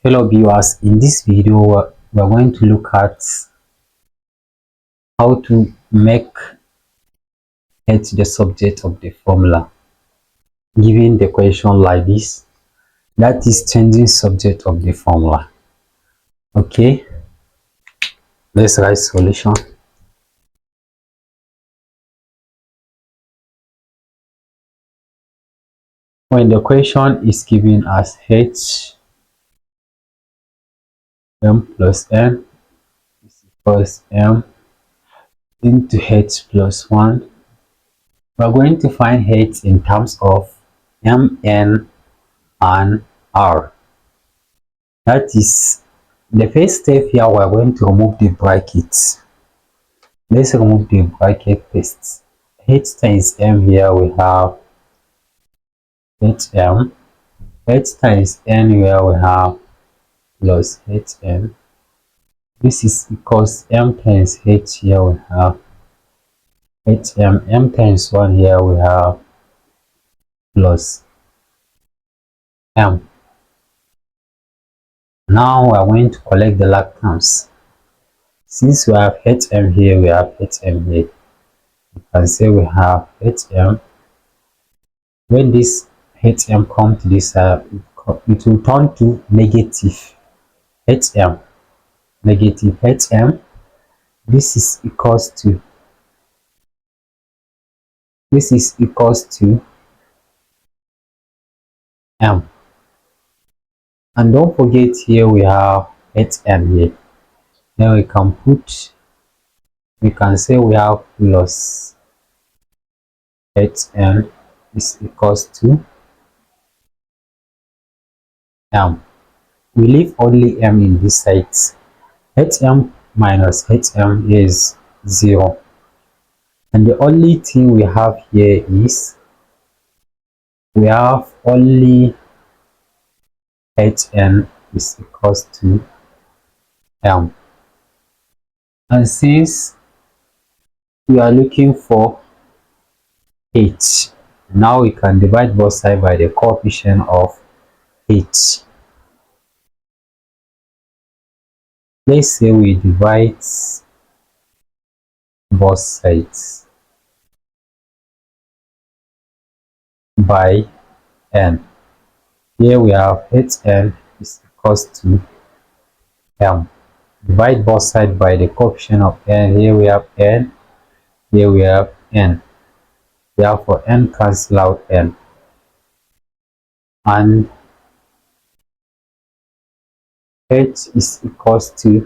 Hello viewers, in this video we're going to look at how to make h the subject of the formula. Given the question like this, that is changing subject of the formula. Okay, let's write solution. When the question is given as h m plus n is equals m into h plus 1, we're going to find h in terms of m, n, and r. That is the first step. Here we're going to remove the brackets. Let's remove the bracket first. H times m, here we have hm. H times n, here we have plus hn. This is equals m times h, here we have hm. M times 1, here we have plus m. Now we are going to collect the like terms. Since we have hm here, we have hm here. You can say we have hm. When this hm come to this side, it will turn to negative hm. Negative hm. This is equals to m. And don't forget, here we have hm here. Then we can say we have plus hm is equals to m. We leave only m in this side. Hm minus hm is 0. And the only thing we have here is we have only hn is equals to m. And since we are looking for h, now we can divide both sides by the coefficient of h. Let's say we divide both sides by n. Here we have hn is equals to m. Divide both sides by the coefficient of n. Here we have n, here we have n. Therefore n cancel out n, and h is equals to